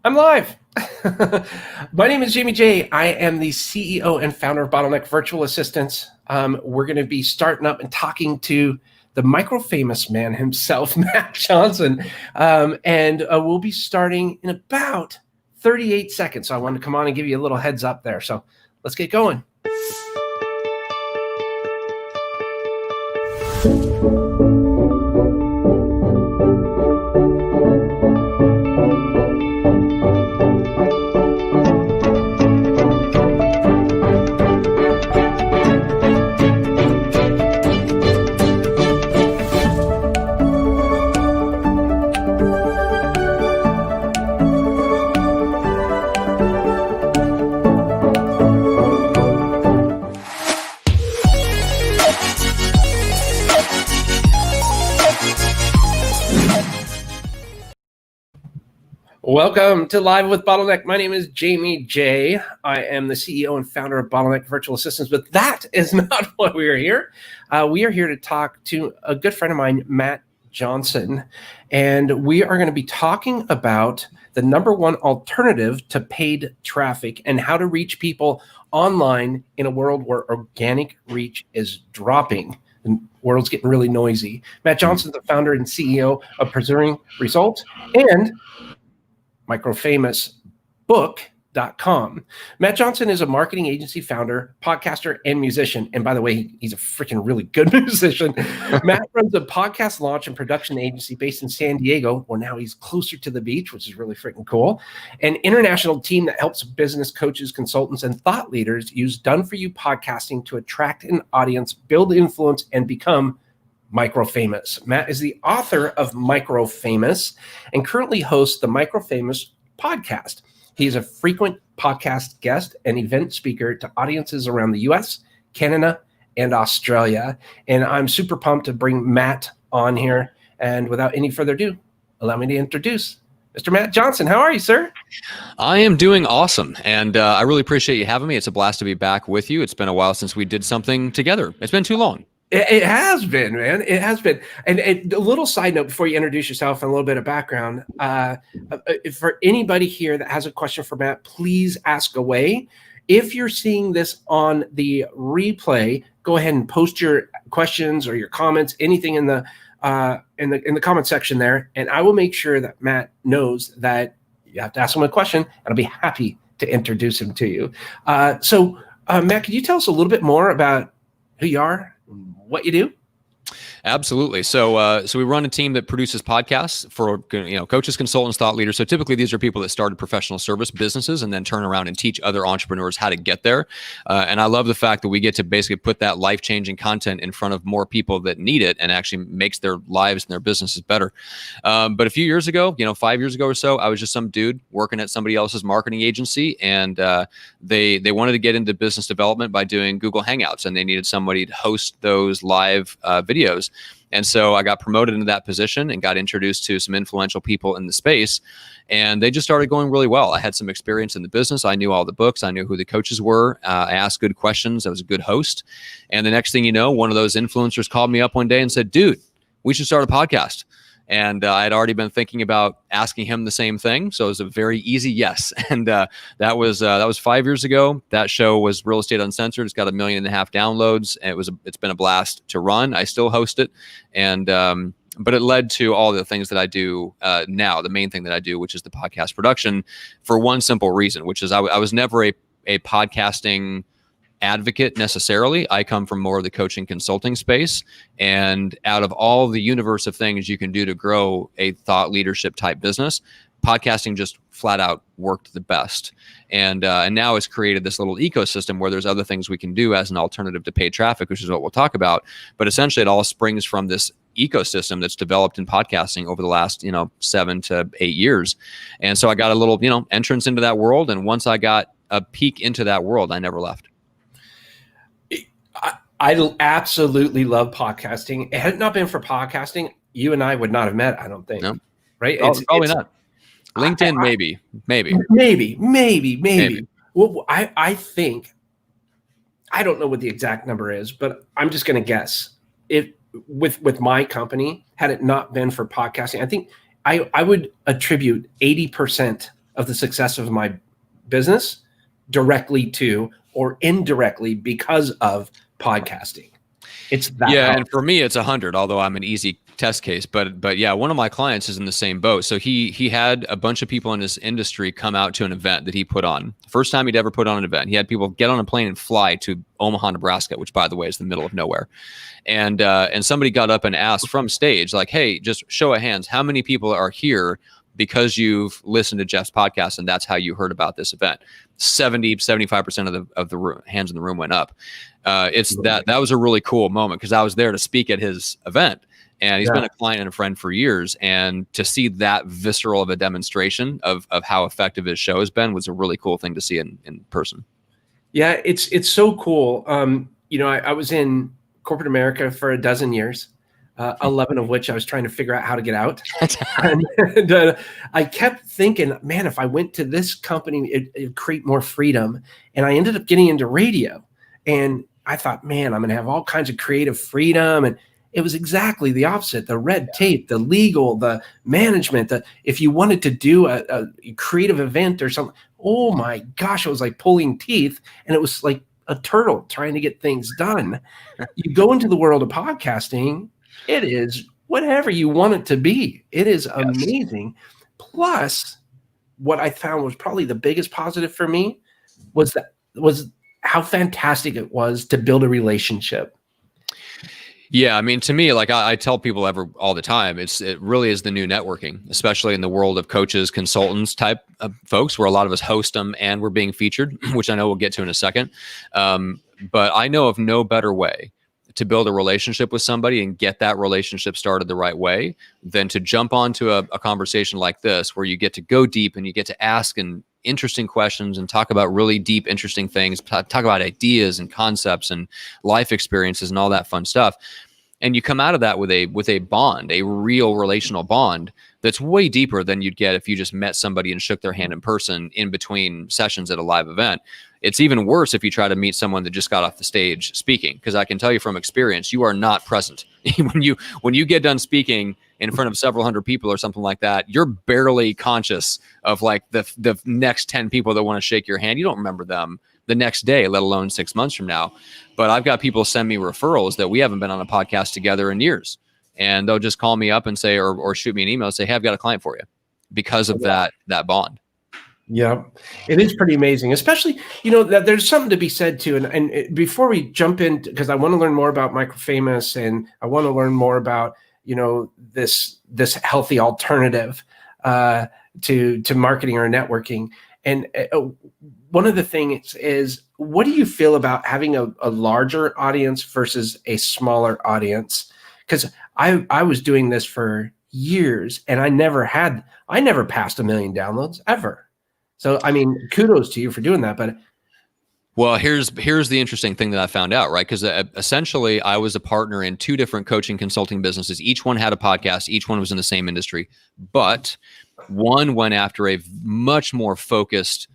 I'm live. My name is Jamie J. I am the CEO and founder of Bottleneck Virtual Assistants. We're going to be starting up and talking to the MicroFamous man himself, Matt Johnson. And we'll be starting in about 38 seconds. So I wanted to come on and give you a little heads up there. So let's get going. Welcome to Live with Bottleneck. My name is Jamie J. I am the CEO and founder of Bottleneck Virtual Assistants, but that is not why we are here. We are here to talk to a good friend of mine, Matt Johnson, and we are going to be talking about the number one alternative to paid traffic and how to reach people online in a world where organic reach is dropping. The world's getting really noisy. Matt Johnson is the founder and CEO of Preserving Results and MicroFamousBook.com. Matt Johnson is a marketing agency founder, podcaster, and musician. And by the way, he's a freaking really good musician. Matt runs a podcast launch and production agency based in San Diego, where now he's closer to the beach, which is really freaking cool. An international team that helps business coaches, consultants, and thought leaders use done-for-you podcasting to attract an audience, build influence, and become MicroFamous. Matt is the author of MicroFamous and currently hosts the MicroFamous podcast. He is a frequent podcast guest and event speaker to audiences around the US, Canada, and Australia. And I'm super pumped to bring Matt on here. And without any further ado, allow me to introduce Mr. Matt Johnson. How are you, sir? I am doing awesome. And I really appreciate you having me. It's a blast to be back with you. It's been a while since we did something together. It's been too long. It has been, man. It has been. And a little side note before you introduce yourself and a little bit of background. For anybody here that has a question for Matt, please ask away. If you're seeing this on the replay, go ahead and post your questions or your comments, anything in the comment section there, and I will make sure that Matt knows that you have to ask him a question, and I'll be happy to introduce him to you. So, Matt, could you tell us a little bit more about who you are? What you do? Absolutely. So we run a team that produces podcasts for coaches, consultants, thought leaders. So typically these are people that started professional service businesses and then turn around and teach other entrepreneurs how to get there. And I love the fact that we get to basically put that life-changing content in front of more people that need it and actually makes their lives and their businesses better. But a few years ago, 5 years ago or so, I was just some dude working at somebody else's marketing agency, and they wanted to get into business development by doing Google Hangouts, and they needed somebody to host those live videos. And so I got promoted into that position and got introduced to some influential people in the space. And they just started going really well. I had some experience in the business. I knew all the books. I knew who the coaches were. I asked good questions. I was a good host. And the next thing you know, one of those influencers called me up one day and said, dude, we should start a podcast. And I had already been thinking about asking him the same thing. So it was a very easy yes. And that was 5 years ago. That show was Real Estate Uncensored. It's got 1.5 million downloads. And it's been a blast to run. I still host it. And but it led to all the things that I do now, the main thing that I do, which is the podcast production, for one simple reason, which is I was never a podcasting advocate necessarily. I come from more of the coaching consulting space, and out of all the universe of things you can do to grow a thought leadership type business, podcasting just flat out worked the best. And now it's created this little ecosystem where there's other things we can do as an alternative to paid traffic, which is what we'll talk about. But essentially it all springs from this ecosystem that's developed in podcasting over the last 7 to 8 years. And so I got a little entrance into that world, and once I got a peek into that world, I never left. I absolutely love podcasting. It had not been for podcasting, you and I would not have met, I don't think. No. Right? Probably not. LinkedIn, maybe. Well, I think, I don't know what the exact number is, but I'm just going to guess. If with my company, had it not been for podcasting, I think I would attribute 80% of the success of my business directly to or indirectly because of podcasting. It's that Yeah, powerful. and for me, it's 100. Although I'm an easy test case, but yeah, one of my clients is in the same boat. So he had a bunch of people in his industry come out to an event that he put on. First time he'd ever put on an event. He had people get on a plane and fly to Omaha, Nebraska, which, by the way, is the middle of nowhere. And somebody got up and asked from stage, like, "Hey, just show of hands, how many people are here because you've listened to Jeff's podcast and that's how you heard about this event?" 75% of the room, hands in the room went up. That was a really cool moment because I was there to speak at his event, and he's been a client and a friend for years. And to see that visceral of a demonstration of how effective his show has been was a really cool thing to see in person. Yeah, it's so cool. I was in corporate America for a dozen years, 11 of which I was trying to figure out how to get out. and I kept thinking, man, if I went to this company, it'd create more freedom. And I ended up getting into radio. And I thought, man, I'm going to have all kinds of creative freedom. And it was exactly the opposite. The red tape, the legal, the management, if you wanted to do a creative event or something, oh my gosh, it was like pulling teeth. And it was like a turtle trying to get things done. You go into the world of podcasting, it is whatever you want it to be. It is amazing. Plus, what I found was probably the biggest positive for me was how fantastic it was to build a relationship. Yeah, I mean, to me, like I tell people all the time, it really is the new networking, especially in the world of coaches, consultants type of folks, where a lot of us host them and we're being featured, which I know we'll get to in a second. But I know of no better way to build a relationship with somebody and get that relationship started the right way than to jump onto a conversation like this, where you get to go deep and you get to ask interesting questions and talk about really deep, interesting things, talk about ideas and concepts and life experiences and all that fun stuff. And you come out of that with a bond, a real relational bond that's way deeper than you'd get if you just met somebody and shook their hand in person in between sessions at a live event. It's even worse if you try to meet someone that just got off the stage speaking, because I can tell you from experience, you are not present. when you get done speaking in front of several hundred people or something like that, you're barely conscious of like the next 10 people that want to shake your hand. You don't remember them the next day, let alone 6 months from now. But I've got people send me referrals that we haven't been on a podcast together in years. And they'll just call me up and say, or shoot me an email and say, "Hey, I've got a client for you," because of that bond. Yeah, it is pretty amazing, especially, that there's something to be said too. And before we jump in, because I want to learn more about MicroFamous and I want to learn more about, this healthy alternative to marketing or networking. And one of the things is, what do you feel about having a larger audience versus a smaller audience? Because I was doing this for years and I never passed 1 million downloads ever. So, I mean, kudos to you for doing that. But well, here's the interesting thing that I found out, right? Because essentially I was a partner in 2 different coaching consulting businesses. Each one had a podcast. Each one was in the same industry, but one went after a much more focused,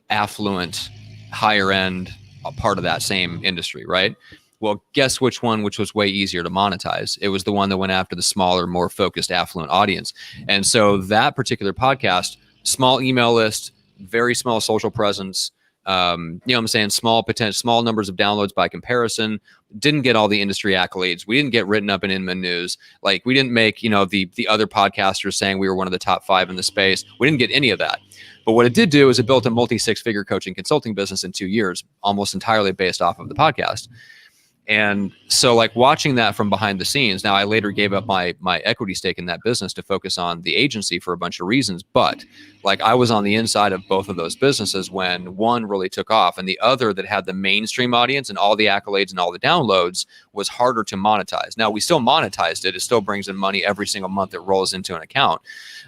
affluent, higher end part of that same industry, right? Well, guess which was way easier to monetize? It was the one that went after the smaller, more focused, affluent audience. And so that particular podcast, small email list, very small social presence, small numbers of downloads by comparison, didn't get all the industry accolades. We didn't get written up in Inman News. Like, we didn't make, the other podcasters saying we were one of the top 5 in the space. We didn't get any of that. But what it did do is it built a multi-6-figure coaching consulting business in 2 years, almost entirely based off of the podcast. And so, like, watching that from behind the scenes, now I later gave up my equity stake in that business to focus on the agency for a bunch of reasons. But like, I was on the inside of both of those businesses when one really took off, and the other that had the mainstream audience and all the accolades and all the downloads was harder to monetize. Now, we still monetized it. It still brings in money every single month that rolls into an account.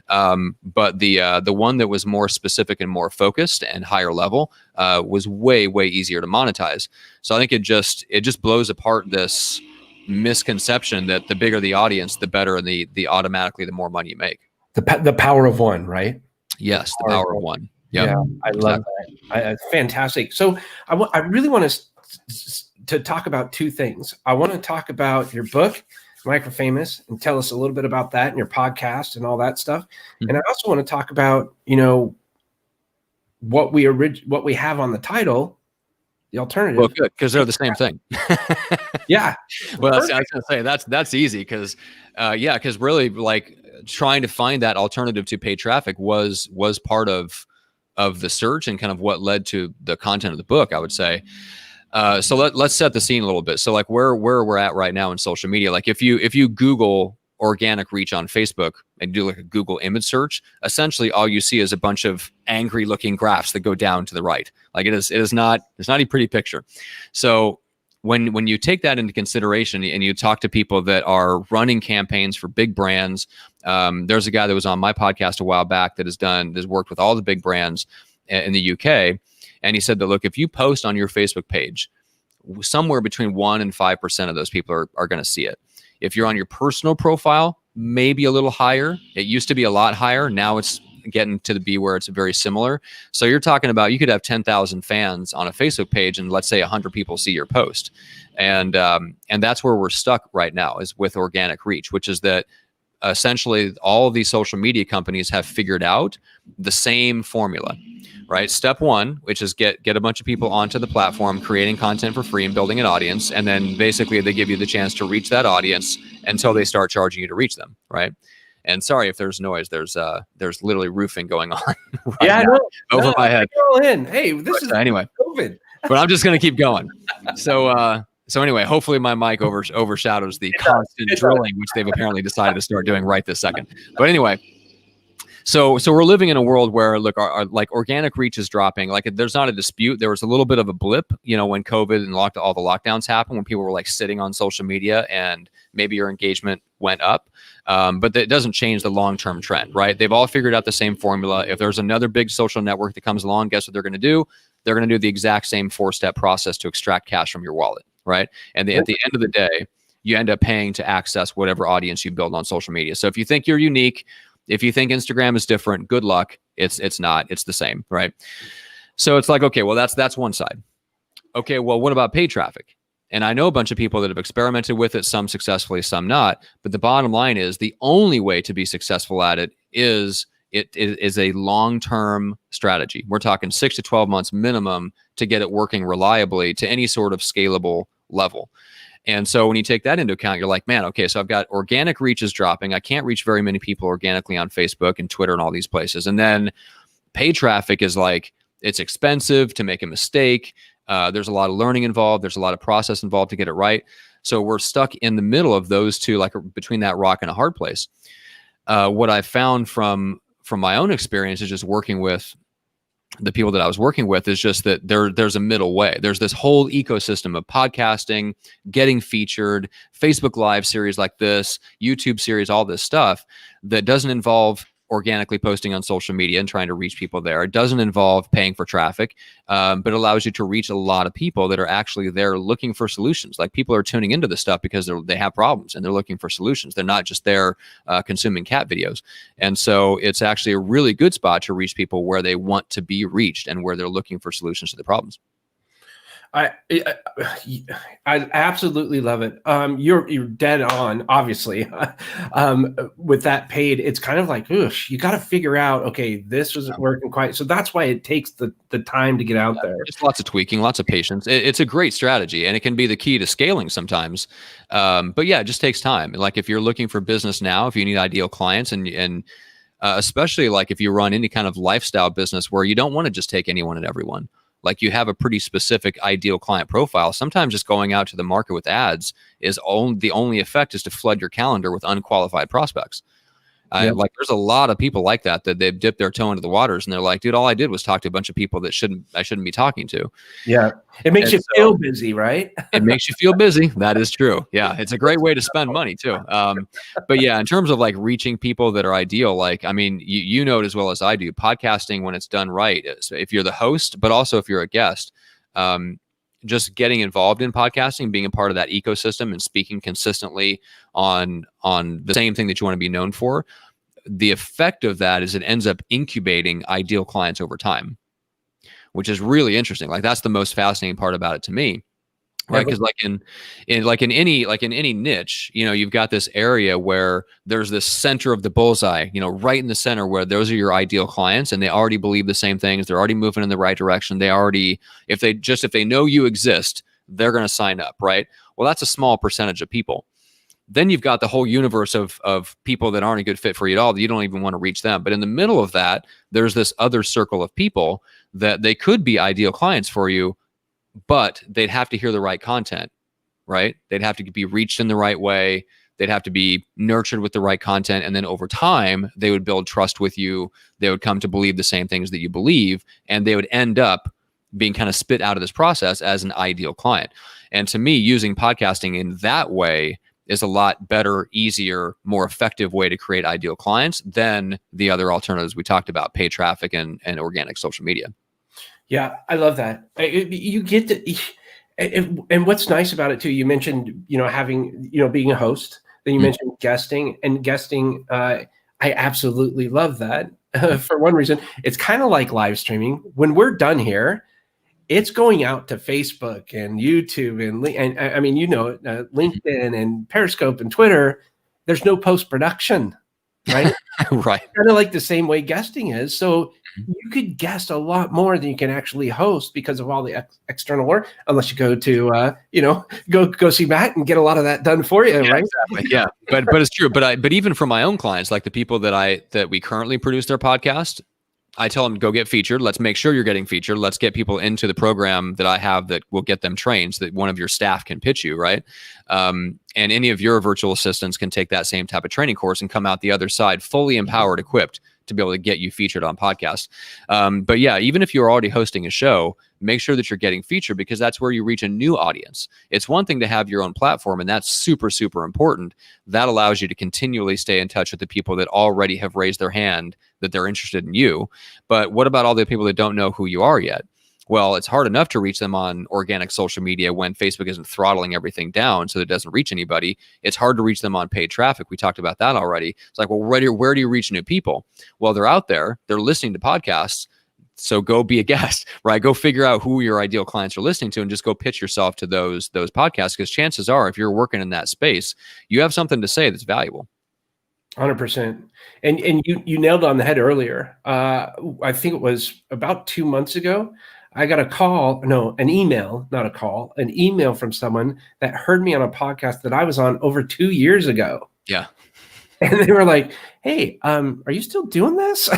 But the one that was more specific and more focused and higher level was way, way easier to monetize. So I think it just blows apart this misconception that the bigger the audience, the better, and the automatically the more money you make. The power of one, right? Yes, the power of one. Yep. Yeah, I love that. Fantastic. So I really want to talk about 2 things. I want to talk about your book, MicroFamous, and tell us a little bit about that and your podcast and all that stuff. Mm-hmm. And I also want to talk about, what we have on the title, the alternative. Well, good, because they're the same thing. Yeah. Well, I was going to say that's easy because, because really like trying to find that alternative to paid traffic was part of the search and kind of what led to the content of the book, I would say. So let's set the scene a little bit. So like where we're at right now in social media, like if you Google organic reach on Facebook and do like a Google image search, essentially all you see is a bunch of angry looking graphs that go down to the right. Like it's not a pretty picture. So when you take that into consideration and you talk to people that are running campaigns for big brands, there's a guy that was on my podcast a while back that has worked with all the big brands in the UK. And he said that, look, if you post on your Facebook page, somewhere between 1% and 5% of those people are going to see it. If you're on your personal profile, maybe a little higher. It used to be a lot higher. Now it's getting to be where it's very similar. So you're talking about, you could have 10,000 fans on a Facebook page and let's say 100 people see your post. And that's where we're stuck right now, is with organic reach, which is that essentially all of these social media companies have figured out the same formula, right? Step one, which is get a bunch of people onto the platform, creating content for free and building an audience. And then basically they give you the chance to reach that audience until they start charging you to reach them, right? And sorry if there's noise. There's literally roofing going on right now, over my head. Hey, this is anyway. COVID. But I'm just going to keep going. So anyway, hopefully my mic overshadows the constant drilling, which they've apparently decided to start doing right this second. But anyway, so we're living in a world where, look, our like organic reach is dropping. Like there's not a dispute. There was a little bit of a blip, when COVID and all the lockdowns happened, when people were like sitting on social media and maybe your engagement went up. But it doesn't change the long-term trend, right? They've all figured out the same formula. If there's another big social network that comes along, guess what they're going to do? They're going to do the exact same 4-step process to extract cash from your wallet, right? And at the end of the day, you end up paying to access whatever audience you build on social media. So if you think you're unique, if you think Instagram is different, good luck. It's not. It's the same, right? So it's like, okay, well, that's one side. Okay, well, what about paid traffic? And I know a bunch of people that have experimented with it, some successfully, some not. But the bottom line is the only way to be successful at it is a long-term strategy. We're talking 6 to 12 months minimum to get it working reliably to any sort of scalable level. And so when you take that into account, you're like, man, okay, so I've got organic reach is dropping. I can't reach very many people organically on Facebook and Twitter and all these places. And then paid traffic is like, it's expensive to make a mistake. There's a lot of learning involved. There's a lot of process involved to get it right. So we're stuck in the middle of those two, like between that rock and a hard place. What I found from my own experience is just working with the people that I was working with is just that there's a middle way. There's this whole ecosystem of podcasting, getting featured, Facebook Live series like this, YouTube series, all this stuff that doesn't involve organically posting on social media and trying to reach people there. It doesn't involve paying for traffic, but allows you to reach a lot of people that are actually there looking for solutions. Like people are tuning into this stuff because they have problems and they're looking for solutions. They're not just there consuming cat videos. And so it's actually a really good spot to reach people where they want to be reached and where they're looking for solutions to the problems. I absolutely love it. You're dead on, obviously. With that paid, it's kind of like, you got to figure out, okay, this isn't working quite. So that's why it takes the time to get out there. Just lots of tweaking, lots of patience. It's a great strategy, and it can be the key to scaling sometimes. But yeah, it just takes time. Like if you're looking for business now, if you need ideal clients, and especially like if you run any kind of lifestyle business where you don't want to just take anyone and everyone. Like you have a pretty specific ideal client profile. Sometimes just going out to the market with ads is the only effect is to flood your calendar with unqualified prospects. Like there's a lot of people like that they've dipped their toe into the waters and they're like, dude, all I did was talk to a bunch of people that I shouldn't be talking to. Yeah. It makes you feel busy, right? It makes you feel busy. That is true. Yeah. It's a great way to spend money too. But yeah, in terms of like reaching people that are ideal, like, I mean, you know it as well as I do, podcasting when it's done right, if you're the host, but also if you're a guest, just getting involved in podcasting, being a part of that ecosystem and speaking consistently on the same thing that you want to be known for, the effect of that is it ends up incubating ideal clients over time, which is really interesting. Like that's the most fascinating part about it to me. right? Because in any niche, you've got this area where there's this center of the bullseye, right in the center where those are your ideal clients, and they already believe the same things. They're already moving in the right direction. They already, if they know you exist, they're going to sign up, right? Well, that's a small percentage of people. Then you've got the whole universe of people that aren't a good fit for you at all, that you don't even want to reach them. But in the middle of that, there's this other circle of people that they could be ideal clients for you, but they'd have to hear the right content, right? They'd have to be reached in the right way. They'd have to be nurtured with the right content. And then over time, they would build trust with you. They would come to believe the same things that you believe, and they would end up being kind of spit out of this process as an ideal client. And to me, using podcasting in that way is a lot better, easier, more effective way to create ideal clients than the other alternatives we talked about, paid traffic and organic social media. Yeah, I love that. You get to, and what's nice about it too, you mentioned, having, being a host, then you mentioned guesting, and guesting. I absolutely love that for one reason. It's kind of like live streaming. When we're done here, it's going out to Facebook and YouTube and I mean, LinkedIn and Periscope and Twitter. There's no post-production, right? Right. Kind of like the same way guesting is. So you could guest a lot more than you can actually host because of all the external work, unless you go to, go see Matt and get a lot of that done for you, right? Exactly. Yeah, but it's true. But even for my own clients, like the people that we currently produce their podcast, I tell them, go get featured. Let's make sure you're getting featured. Let's get people into the program that I have that will get them trained so that one of your staff can pitch you, right? And any of your virtual assistants can take that same type of training course and come out the other side fully empowered, equipped to be able to get you featured on podcasts. But yeah, even if you're already hosting a show, make sure that you're getting featured, because that's where you reach a new audience. It's one thing to have your own platform, and that's super, super important. That allows you to continually stay in touch with the people that already have raised their hand that they're interested in you. But what about all the people that don't know who you are yet? Well, it's hard enough to reach them on organic social media when Facebook isn't throttling everything down so that it doesn't reach anybody. It's hard to reach them on paid traffic. We talked about that already. It's like, well, where do you reach new people? Well, they're out there. They're listening to podcasts. So go be a guest, right? Go figure out who your ideal clients are listening to and just go pitch yourself to those podcasts, because chances are, if you're working in that space, you have something to say that's valuable. 100%. And you nailed it on the head earlier. I think it was about 2 months ago. I got an email from someone that heard me on a podcast that I was on over 2 years ago. Yeah. And they were like, hey, are you still doing this?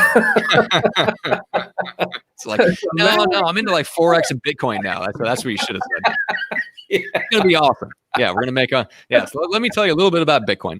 It's like, no, I'm into like Forex and Bitcoin now. That's what you should have said. Yeah. It's going to be awesome. Yeah, we're going to make so let me tell you a little bit about Bitcoin.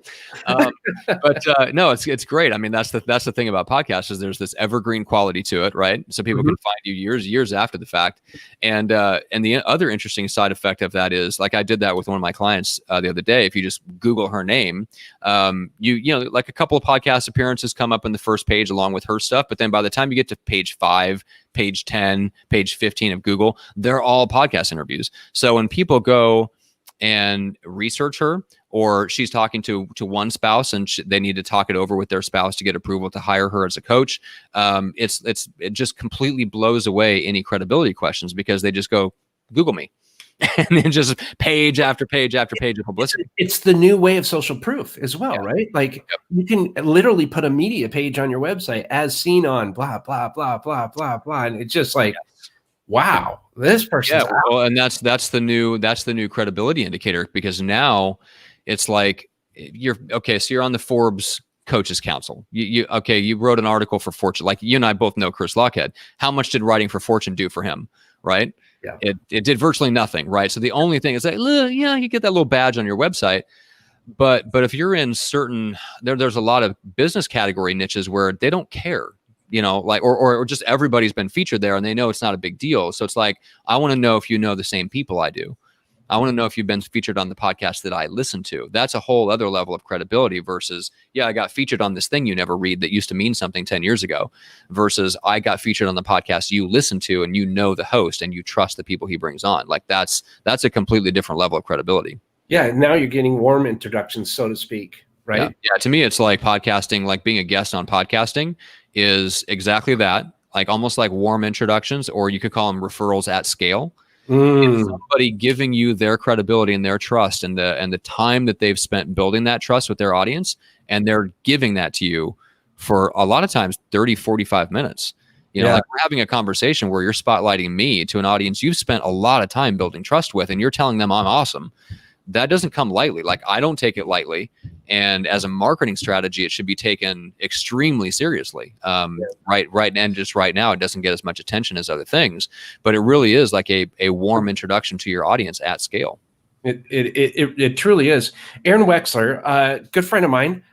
But no, it's great. I mean, that's the thing about podcasts, is there's this evergreen quality to it, right? So people can find you years after the fact. And the other interesting side effect of that is, like, I did that with one of my clients the other day. If you just Google her name, like a couple of podcast appearances come up in the first page along with her stuff. But then by the time you get to page 5, page 10, page 15 of Google, they're all podcast interviews. So when people go and research her, or she's talking to one spouse and they need to talk it over with their spouse to get approval to hire her as a coach, it just completely blows away any credibility questions, because they just go, Google me. And then just page after page after page of publicity. It's the new way of social proof as well, right? Like, you can literally put a media page on your website as seen on blah, blah, blah, blah, blah, blah. And it's just like, wow, this person's out. Well, and that's the new credibility indicator, because now it's like, you're on the Forbes Coaches Council. You wrote an article for Fortune. Like, you and I both know Chris Lockhead. How much did writing for Fortune do for him, right? Yeah. It did virtually nothing, right? So the only thing is that, you get that little badge on your website, but if you're in certain, there's a lot of business category niches where they don't care, like, or just everybody's been featured there and they know it's not a big deal. So it's like, I want to know if you know the same people I do. I want to know if you've been featured on the podcast that I listen to. That's a whole other level of credibility versus, I got featured on this thing you never read that used to mean something 10 years ago, versus I got featured on the podcast you listen to and you know the host and you trust the people he brings on. Like, that's a completely different level of credibility. Yeah. Now you're getting warm introductions, so to speak, right? Yeah. To me, it's like podcasting, like being a guest on podcasting is exactly that, like almost like warm introductions, or you could call them referrals at scale. It's Mm. somebody giving you their credibility and their trust and the time that they've spent building that trust with their audience, and they're giving that to you for a lot of times 30, 45 minutes. Yeah. Like we're having a conversation where you're spotlighting me to an audience you've spent a lot of time building trust with, and you're telling them I'm awesome. That doesn't come lightly. Like I don't take it lightly. And as a marketing strategy, it should be taken extremely seriously. Right. And just right now, it doesn't get as much attention as other things, but it really is like a warm introduction to your audience at scale. It truly is. Aaron Wexler, good friend of mine,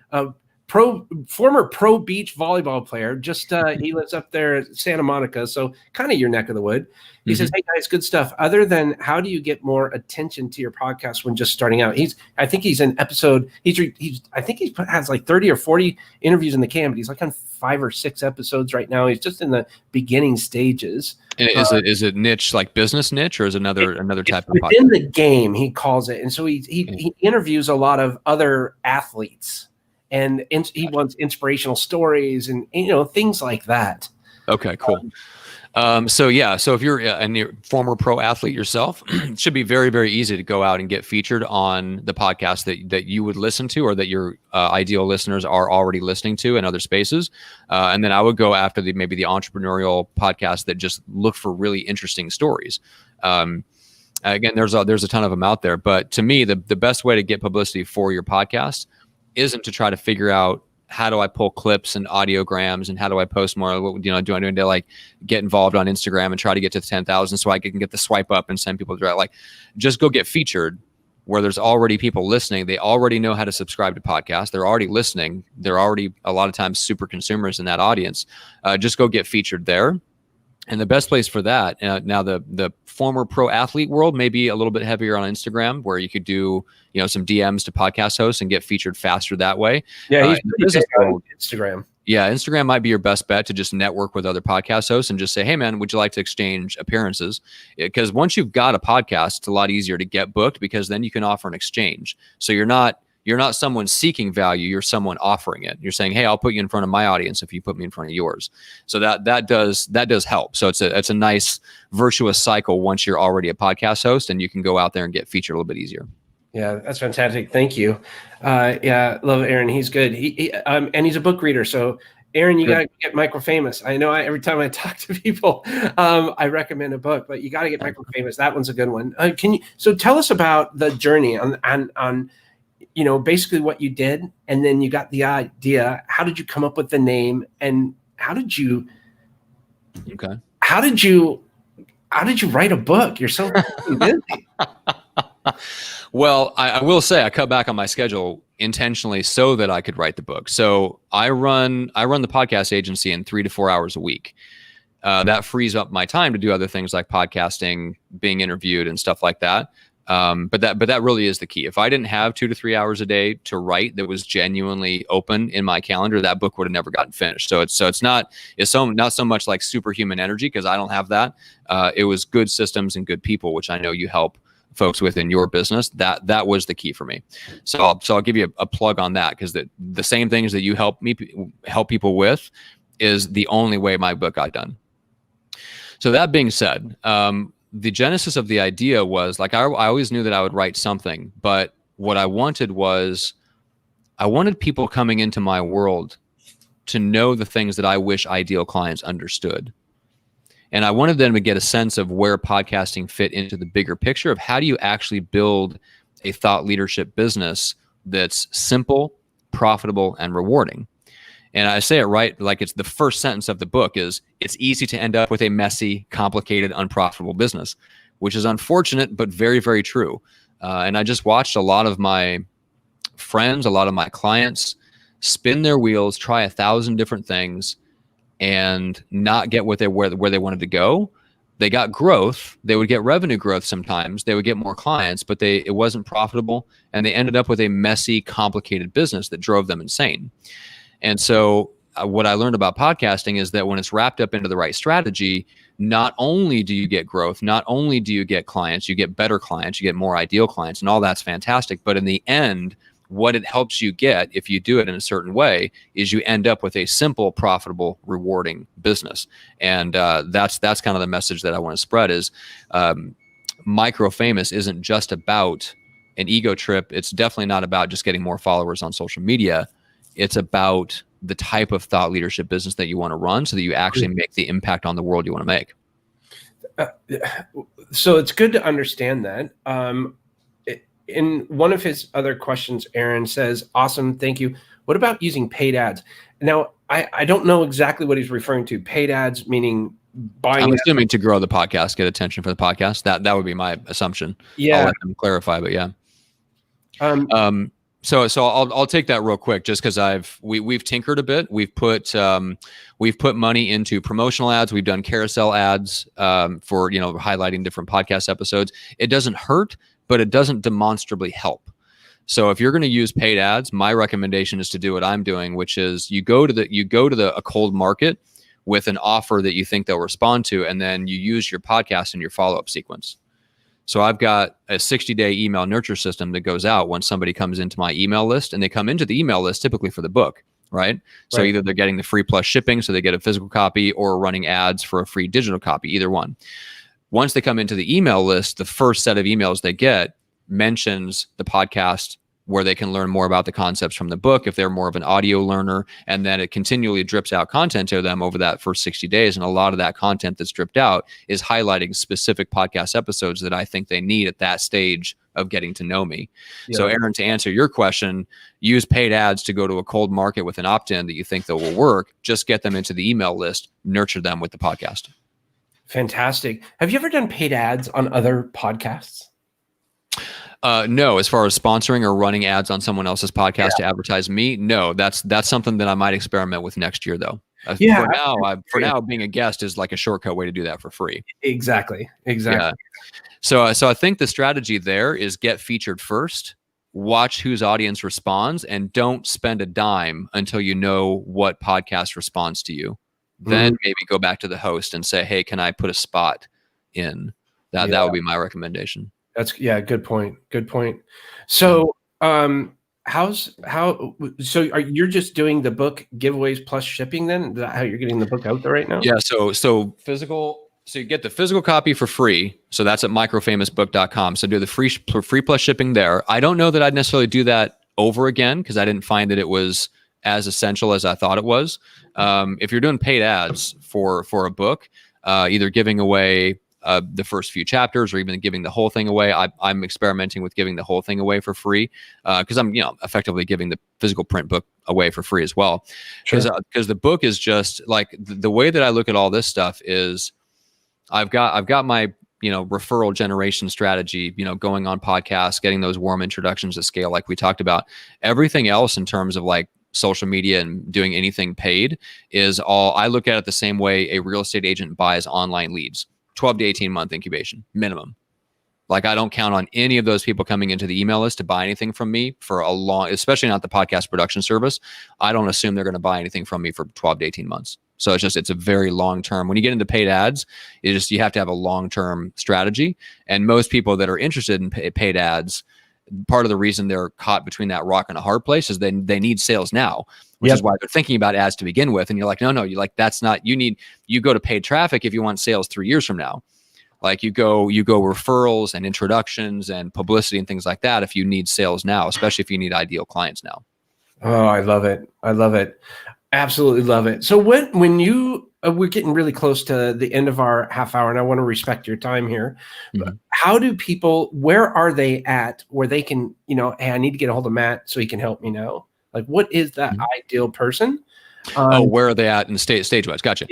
former pro beach volleyball player. Just he lives up there at Santa Monica, so kind of your neck of the wood. He says, "Hey guys, good stuff. Other than how do you get more attention to your podcast when just starting out?" I think he's an episode. I think he has like 30 or 40 interviews in the can, but he's like on 5 or 6 episodes right now. He's just in the beginning stages. And is it niche, like business niche, or is another type of within podcast? the game? He calls it, and so he interviews a lot of other athletes, and he wants inspirational stories and things like that. Okay, cool. So if you're a former pro athlete yourself, it should be very, very easy to go out and get featured on the podcast that you would listen to, or that your ideal listeners are already listening to in other spaces. And then I would go after maybe the entrepreneurial podcast that just look for really interesting stories. Again, there's a ton of them out there, but to me, the best way to get publicity for your podcast isn't to try to figure out, how do I pull clips and audiograms, and how do I post more? Do I need to like get involved on Instagram and try to get to 10,000 so I can get the swipe up and send people direct? Like, just go get featured where there's already people listening. They already know how to subscribe to podcasts. They're already listening. They're already a lot of times super consumers in that audience. Just go get featured there. And the best place for that, now the former pro athlete world may be a little bit heavier on Instagram, where you could do some DMs to podcast hosts and get featured faster that way. Yeah, he's pretty big on Instagram. Yeah, Instagram might be your best bet to just network with other podcast hosts and just say, hey man, would you like to exchange appearances? Because once you've got a podcast, it's a lot easier to get booked, because then you can offer an exchange. So you're not someone seeking value, you're someone offering it. You're saying, hey, I'll put you in front of my audience if you put me in front of yours. So that does help. So it's a nice virtuous cycle once you're already a podcast host, and you can go out there and get featured a little bit easier. Yeah, that's fantastic. Thank you. Yeah, love Aaron. He's good. And he's a book reader. So Aaron, you got to get MicroFamous. I know every time I talk to people, I recommend a book, but you got to get MicroFamous. That one's a good one. So tell us about the journey on basically what you did, and then you got the idea. How did you come up with the name, and how did you write a book? You're so busy. Well, I will say I cut back on my schedule intentionally so that I could write the book. So I run the podcast agency in 3 to 4 hours a week. That frees up my time to do other things like podcasting, being interviewed, and stuff like that. But that really is the key. If I didn't have 2 to 3 hours a day to write that was genuinely open in my calendar, that book would have never gotten finished. So it's not so much like superhuman energy, because I don't have that. It was good systems and good people, which I know you help folks within your business. That was the key for me. So I'll give you a plug on that, because the same things that you help people with is the only way my book got done. So that being said, the genesis of the idea was like, I always knew that I would write something, but what I wanted was, I wanted people coming into my world to know the things that I wish ideal clients understood. And I wanted them to get a sense of where podcasting fit into the bigger picture of how do you actually build a thought leadership business that's simple, profitable, and rewarding. And I say it right, like it's the first sentence of the book is, it's easy to end up with a messy, complicated, unprofitable business, which is unfortunate, but very, very true. And I just watched a lot of my friends, a lot of my clients spin their wheels, try 1,000 different things, and not get where they wanted to go. They got growth. They would get revenue growth sometimes. They would get more clients, but it wasn't profitable. And they ended up with a messy, complicated business that drove them insane. And so what I learned about podcasting is that when it's wrapped up into the right strategy, not only do you get growth, not only do you get clients, you get better clients, you get more ideal clients, and all that's fantastic. But in the end, what it helps you get, if you do it in a certain way, is you end up with a simple, profitable, rewarding business. And that's kind of the message that I want to spread is, MicroFamous isn't just about an ego trip. It's definitely not about just getting more followers on social media. It's about the type of thought leadership business that you want to run so that you actually make the impact on the world you want to make. So it's good to understand that. In one of his other questions, Aaron says, awesome, thank you. What about using paid ads? Now, I don't know exactly what he's referring to. Paid ads meaning buying. I'm assuming to grow the podcast, get attention for the podcast. That would be my assumption. Yeah. I'll let them clarify, but yeah. So I'll take that real quick, just because we've tinkered a bit. We've put money into promotional ads. We've done carousel ads for highlighting different podcast episodes. It doesn't hurt, but it doesn't demonstrably help. So if you're going to use paid ads, my recommendation is to do what I'm doing, which is you go to a cold market with an offer that you think they'll respond to, and then you use your podcast in your follow-up sequence. So I've got a 60-day email nurture system that goes out when somebody comes into my email list, and they come into the email list typically for the book, right? So either they're getting the free plus shipping, so they get a physical copy, or running ads for a free digital copy, either one. Once they come into the email list, the first set of emails they get mentions the podcast, where they can learn more about the concepts from the book if they're more of an audio learner. And then it continually drips out content to them over that first 60 days. And a lot of that content that's dripped out is highlighting specific podcast episodes that I think they need at that stage of getting to know me. Yeah. So Aaron, to answer your question, use paid ads to go to a cold market with an opt-in that you think that will work. Just get them into the email list, nurture them with the podcast. Fantastic. Have you ever done paid ads on other podcasts? No, as far as sponsoring or running ads on someone else's podcast to advertise me, no, that's something that I might experiment with next year, though. For now, being a guest is like a shortcut way to do that for free. Exactly. Yeah. So I think the strategy there is get featured first, watch whose audience responds, and don't spend a dime until you know what podcast responds to you. Then maybe go back to the host and say, hey, can I put a spot in? That would be my recommendation. Good point. So, you're just doing the book giveaways plus shipping then? Is that how you're getting the book out there right now? Yeah. So physical. So you get the physical copy for free. So that's at microfamousbook.com. So do the free plus shipping there. I don't know that I'd necessarily do that over again, because I didn't find that it was as essential as I thought it was. If you're doing paid ads for a book, either giving away the first few chapters or even giving the whole thing away. I'm experimenting with giving the whole thing away for free because I'm effectively giving the physical print book away for free as well. Because the book is just like the way that I look at all this stuff is I've got my referral generation strategy, going on podcasts, getting those warm introductions to scale like we talked about. Everything else in terms of like social media and doing anything paid is all, I look at it the same way a real estate agent buys online leads. 12 to 18 month incubation minimum. Like I don't count on any of those people coming into the email list to buy anything from me for a long, especially not the podcast production service. I don't assume they're going to buy anything from me for 12 to 18 months. So it's a very long term. When you get into paid ads, you have to have a long-term strategy. And most people that are interested in paid ads, part of the reason they're caught between that rock and a hard place is they need sales now, which is why they're thinking about ads to begin with. And you're like, no, you're like, that's not, you go to paid traffic if you want sales 3 years from now. Like you go referrals and introductions and publicity and things like that if you need sales now, especially if you need ideal clients now. Oh, I love it. Absolutely love it. So when you we're getting really close to the end of our half hour, and I want to respect your time here. Mm-hmm. How do people? Where are they at? Where they can, hey, I need to get a hold of Matt so he can help me now. Like, what is that ideal person? Where are they at in stage-wise? Gotcha.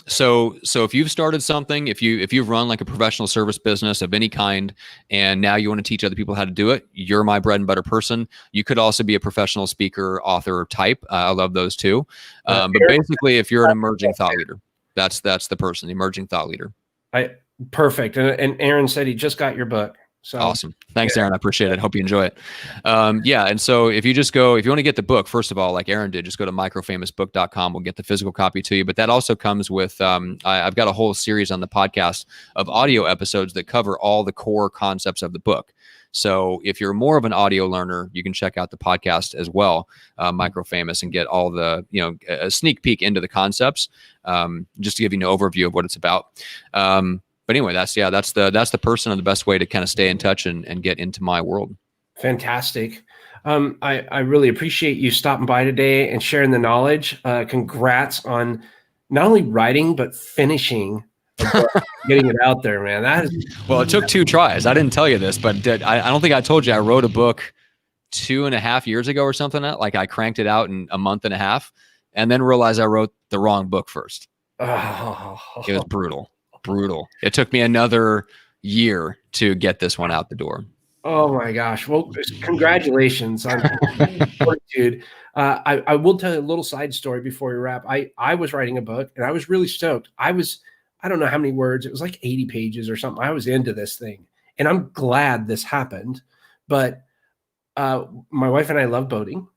So if you've started something, if you've run like a professional service business of any kind, and now you want to teach other people how to do it, you're my bread and butter person. You could also be a professional speaker, author type. I love those too. But basically, if you're an emerging thought leader, that's the person, the emerging thought leader. Perfect. And Aaron said he just got your book. So awesome. Thanks, Aaron. I appreciate it. Hope you enjoy it. And so if you want to get the book, first of all, like Aaron did, just go to microfamousbook.com. We'll get the physical copy to you. But that also comes with, I've got a whole series on the podcast of audio episodes that cover all the core concepts of the book. So if you're more of an audio learner, you can check out the podcast as well, MicroFamous, and get all the, a sneak peek into the concepts, just to give you an overview of what it's about. anyway, that's the person and the best way to kind of stay in touch and get into my world. Fantastic. I really appreciate you stopping by today and sharing the knowledge. Congrats on not only writing, but finishing a book, getting it out there, man. That is Well, it took 2 tries. I didn't tell you this, but I don't think I told you I wrote a book 2.5 years ago or something. Like I cranked it out in a month and a half and then realized I wrote the wrong book first. Oh. It was brutal. It took me another year to get this one out the door. Oh my gosh. Well, congratulations on fortitude. I will tell you a little side story before we wrap. I was writing a book and I was really stoked. I don't know how many words. It was like 80 pages or something. I was into this thing and I'm glad this happened. But my wife and I love boating.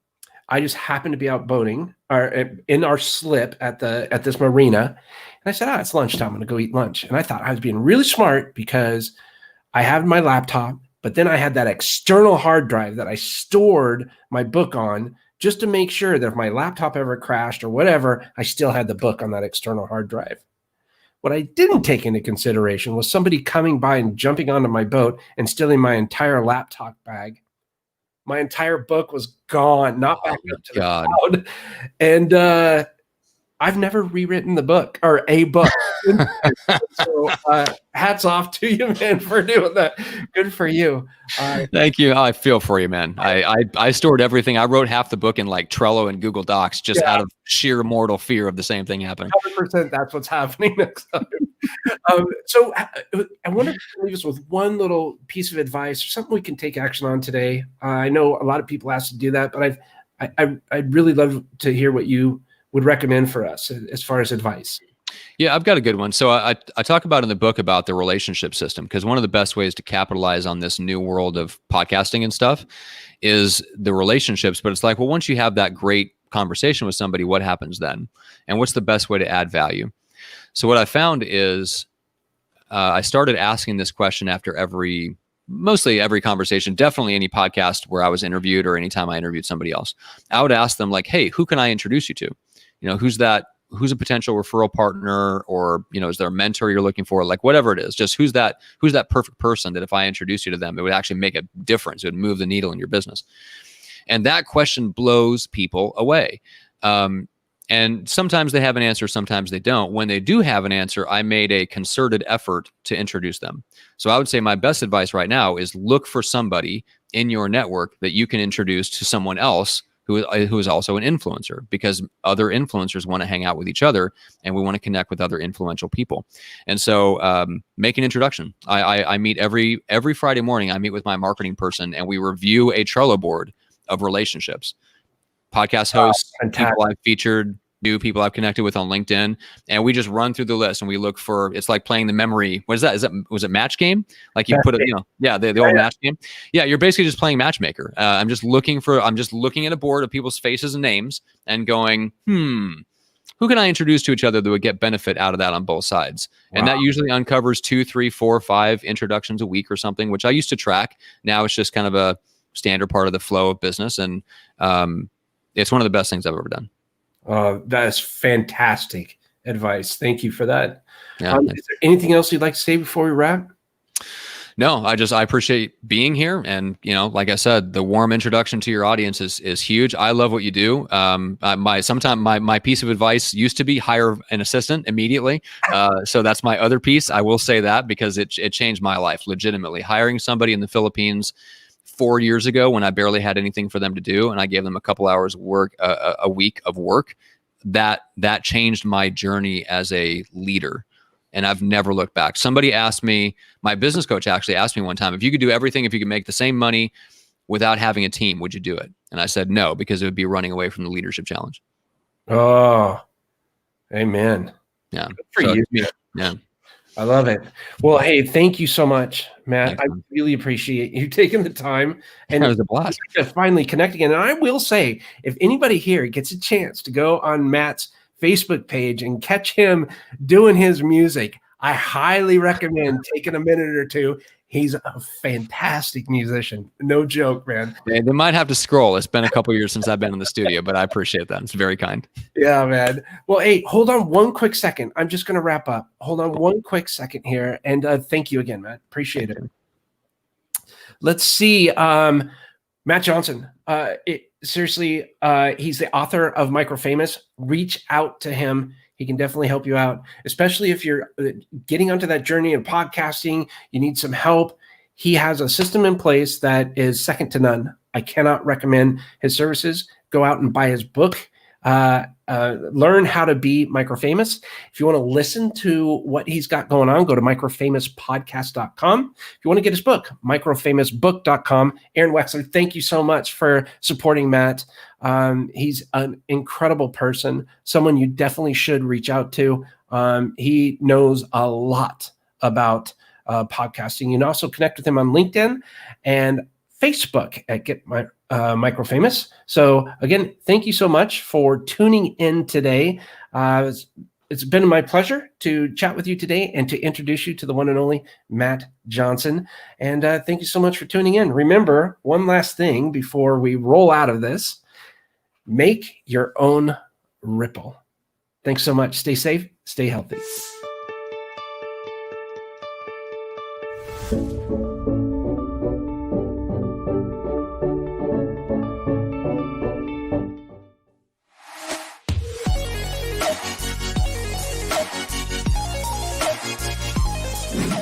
I just happened to be out boating or in our slip at this marina. And I said, it's lunchtime. I'm going to go eat lunch. And I thought I was being really smart because I have my laptop, but then I had that external hard drive that I stored my book on just to make sure that if my laptop ever crashed or whatever, I still had the book on that external hard drive. What I didn't take into consideration was somebody coming by and jumping onto my boat and stealing my entire laptop bag. My entire book was gone, not back up to the cloud. And I've never rewritten the book or a book. So hats off to you, man, for doing that. Good for you. Thank you. I feel for you, man. I stored everything. I wrote half the book in like Trello and Google Docs just out of sheer mortal fear of the same thing happening. 100% that's what's happening next time. So I wonder if you can leave us with one little piece of advice or something we can take action on today. I know a lot of people ask to do that, but I'd really love to hear what you would recommend for us as far as advice. Yeah, I've got a good one. So I talk about in the book about the relationship system, because one of the best ways to capitalize on this new world of podcasting and stuff is the relationships. But it's like, well, once you have that great conversation with somebody, what happens then? And what's the best way to add value? So what I found is I started asking this question after mostly every conversation, definitely any podcast where I was interviewed or anytime I interviewed somebody else. I would ask them like, hey, who can I introduce you to? Who's a potential referral partner, or, is there a mentor you're looking for? Like whatever it is, just who's that perfect person that if I introduce you to them, it would actually make a difference. It would move the needle in your business. And that question blows people away. And sometimes they have an answer, sometimes they don't. When they do have an answer, I made a concerted effort to introduce them. So I would say my best advice right now is look for somebody in your network that you can introduce to someone else who is also an influencer, because other influencers want to hang out with each other and we want to connect with other influential people. And so make an introduction. I meet every Friday morning. I meet with my marketing person and we review a Trello board of relationships, podcast hosts, people I've featured, new people I've connected with on LinkedIn, and we just run through the list and we look for. It's like playing the memory. What is that? Was it match game? Like you put it, the old match game. Yeah, you're basically just playing matchmaker. I'm just looking at a board of people's faces and names and going, who can I introduce to each other that would get benefit out of that on both sides? Wow. And that usually uncovers 2, 3, 4, 5 introductions a week or something, which I used to track. Now it's just kind of a standard part of the flow of business, and it's one of the best things I've ever done. That is fantastic advice. Thank you for that. Yeah, is there anything else you'd like to say before we wrap? No, I appreciate being here. And, like I said, the warm introduction to your audience is huge. I love what you do. My piece of advice used to be hire an assistant immediately. So that's my other piece. I will say that because it changed my life legitimately. Hiring somebody in the Philippines 4 years ago when I barely had anything for them to do, and I gave them a couple hours work, a week of work, that changed my journey as a leader. And I've never looked back. Somebody asked me, my business coach actually asked me one time, if you could do everything, if you could make the same money without having a team, would you do it? And I said no, because it would be running away from the leadership challenge. Oh, amen. Yeah. Good for you. Yeah. I love it. Well, hey, thank you so much, Matt. Thanks, I really appreciate you taking the time and it was a blast. Finally connecting. And I will say, if anybody here gets a chance to go on Matt's Facebook page and catch him doing his music, I highly recommend taking a minute or two. He's a fantastic musician. No joke, man. They might have to scroll. It's been a couple years since I've been in the studio, but I appreciate that. It's very kind. Yeah, man. Well, hey, hold on one quick second. I'm just going to wrap up. Hold on one quick second here. And thank you again, Matt. Appreciate it. Let's see. Matt Johnson. Seriously, he's the author of MicroFamous. Reach out to him. He can definitely help you out, especially if you're getting onto that journey of podcasting. You need some help. He has a system in place that is second to none. I cannot recommend his services. Go out and buy his book. Learn how to be MicroFamous. If you want to listen to what he's got going on, go to microfamouspodcast.com. If you want to get his book, microfamousbook.com. Aaron Wexler, thank you so much for supporting Matt. He's an incredible person, someone you definitely should reach out to. He knows a lot about podcasting. You can also connect with him on LinkedIn and Facebook at Get MicroFamous. So again, thank you so much for tuning in today. It's been my pleasure to chat with you today and to introduce you to the one and only Matt Johnson. And thank you so much for tuning in. Remember, one last thing before we roll out of this, make your own ripple. Thanks so much. Stay safe, stay healthy.